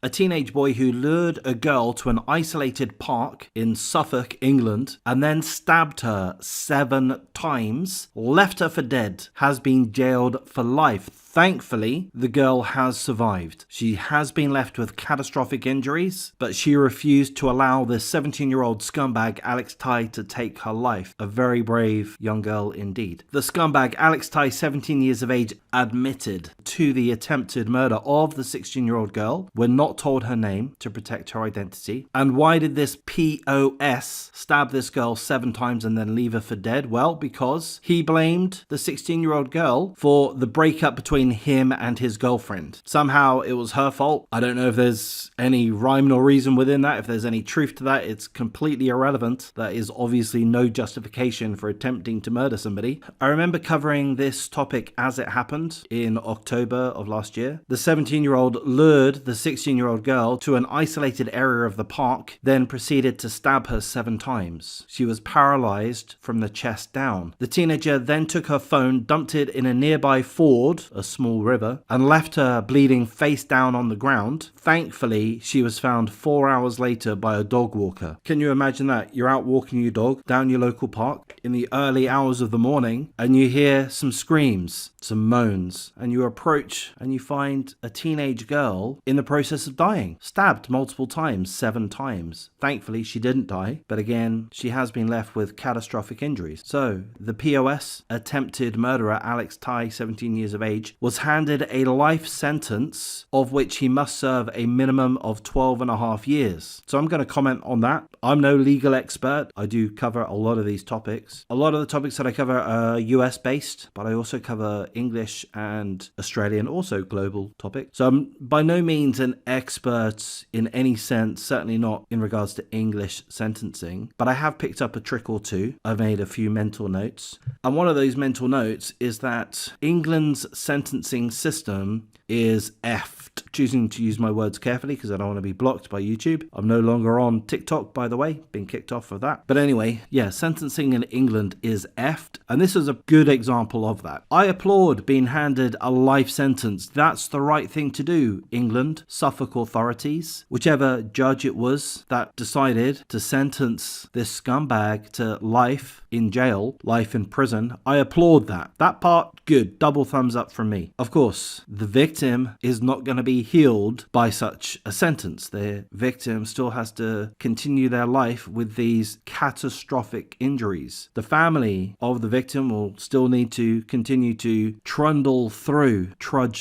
A teenage boy who lured a girl to an isolated park in Suffolk, England, and then stabbed her 7 times, left her for dead, has been jailed for life. Thankfully, the girl has survived. She has been left with catastrophic injuries, but she refused to allow this 17-year-old scumbag Alex Tai to take her life. A very brave young girl indeed. The scumbag Alex Tai, 17 years of age, admitted to the attempted murder of the 16-year-old girl. We're not told her name to protect her identity. And why did this POS stab this girl 7 times and then leave her for dead? Well, because he blamed the 16-year-old girl for the breakup between him and his girlfriend. Somehow it was her fault. I don't know if there's any rhyme nor reason within that. If there's any truth to that, it's completely irrelevant. That is obviously no justification for attempting to murder somebody. I remember covering this topic as it happened in October of last year. The 17-year-old lured the 16-year-old girl to an isolated area of the park, then proceeded to stab her 7 times. She was paralyzed from the chest down. The teenager then took her phone, dumped it in a nearby ford, a small river, and left her bleeding face down on the ground. Thankfully, she was found 4 hours later by a dog walker. Can you imagine that? You're out walking your dog down your local park in the early hours of the morning, and you hear some screams, some moans, and you approach and you find a teenage girl in the process of dying, stabbed multiple times, 7 times. Thankfully, she didn't die, but again, she has been left with catastrophic injuries. So, the POS, attempted murderer Alex Tai, 17 years of age, was handed a life sentence of which he must serve a minimum of 12.5 years. So I'm going to comment on that. I'm no legal expert. I do cover a lot of these topics. A lot of the topics that I cover are US based, but I also cover English and Australian, also global topics. So I'm by no means an expert in any sense, certainly not in regards to English sentencing, but I have picked up a trick or two. I've made a few mental notes. And one of those mental notes is that England's sentencing system is effed. Choosing to use my words carefully because I don't want to be blocked by YouTube. I'm no longer on TikTok, by the way, been kicked off of that. But anyway, yeah, sentencing in England is effed, and this is a good example of that. I applaud being handed a life sentence. That's the right thing to do, England, Suffolk authorities, whichever judge it was that decided to sentence this scumbag to life in jail, life in prison. I applaud that. That part, good. Double thumbs up from me. Of course, the victim is not going to be healed by such a sentence. The victim still has to continue their life with these catastrophic injuries. The family of the victim will still need to continue to trudge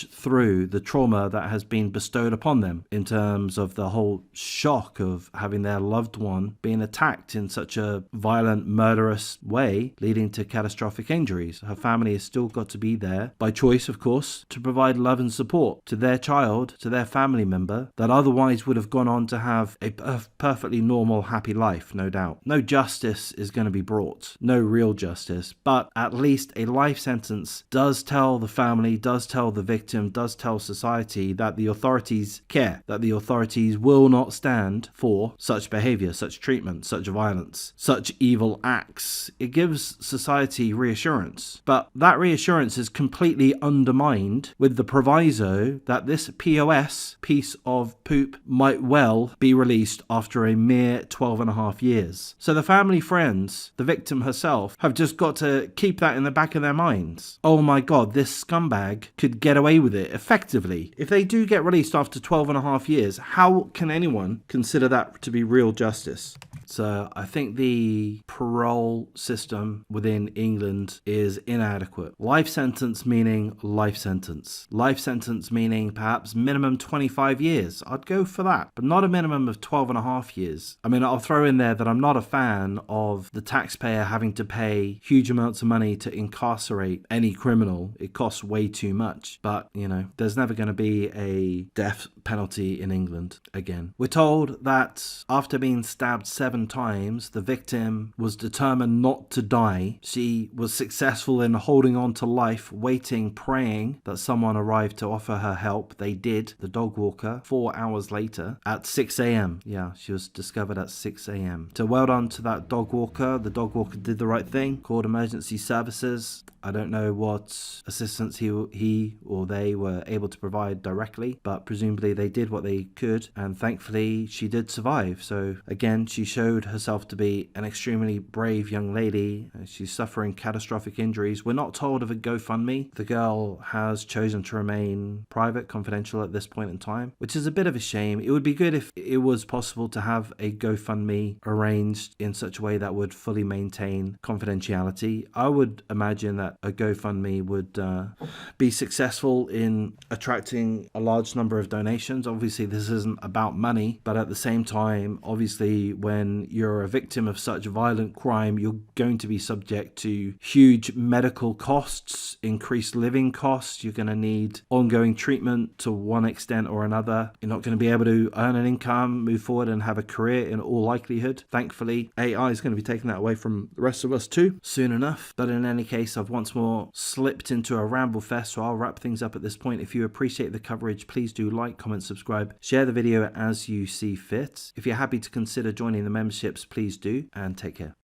through the trauma that has been bestowed upon them in terms of the whole shock of having their loved one being attacked in such a violent, murderous way, leading to catastrophic injuries. Her family has still got to be there, by choice of course, to provide love and support to their child, to their family member, that otherwise would have gone on to have a perfectly normal, happy life, no doubt. No justice is going to be brought, no real justice, but at least a life sentence does tell the family, does tell the victim, does tell society that the authorities care, that the authorities will not stand for such behavior, such treatment, such violence, such evil acts. It gives society reassurance, but that reassurance is completely undermined with the proviso that this POS, piece of poop, might well be released after a mere 12.5 years. So the family, friends, the victim herself, have just got to keep that in the back of their minds. Oh my god, this scumbag could get away with it effectively. If they do get released after 12.5 years, how can anyone consider that to be real justice? So I think the parole system within England is inadequate. Life sentence meaning life sentence. Life sentence meaning perhaps minimum 25 years. I'd go for that, but not a minimum of 12.5 years. I mean, I'll throw in there that I'm not a fan of the taxpayer having to pay huge amounts of money to incarcerate any criminal. It costs way too much. But, you know, there's never going to be a death penalty in England again. We're told that after being stabbed 7 7 times, the victim was determined not to die. She was successful in holding on to life, waiting, praying that someone arrived to offer her help. They did. The dog walker, 4 hours later at 6 a.m. Yeah, she was discovered at 6 a.m. So well done to that dog walker. The dog walker did the right thing, called emergency services. I don't know what assistance he or they were able to provide directly, but presumably they did what they could, and thankfully she did survive. So again, she showed herself to be an extremely brave young lady. She's suffering catastrophic injuries. We're not told of a GoFundMe. The girl has chosen to remain private, confidential at this point in time, which is a bit of a shame. It would be good if it was possible to have a GoFundMe arranged in such a way that would fully maintain confidentiality. I would imagine that a GoFundMe would be successful in attracting a large number of donations. Obviously, this isn't about money, but at the same time, obviously, when you're a victim of such violent crime, you're going to be subject to huge medical costs, increased living costs. You're going to need ongoing treatment to one extent or another. You're not going to be able to earn an income, move forward, and have a career in all likelihood. Thankfully, AI is going to be taking that away from the rest of us too soon enough. But in any case, I've once more slipped into a ramble fest, so I'll wrap things up at this point. If you appreciate the coverage, please do like, comment, subscribe, share the video as you see fit. If you're happy to consider joining the memberships, please do, and take care.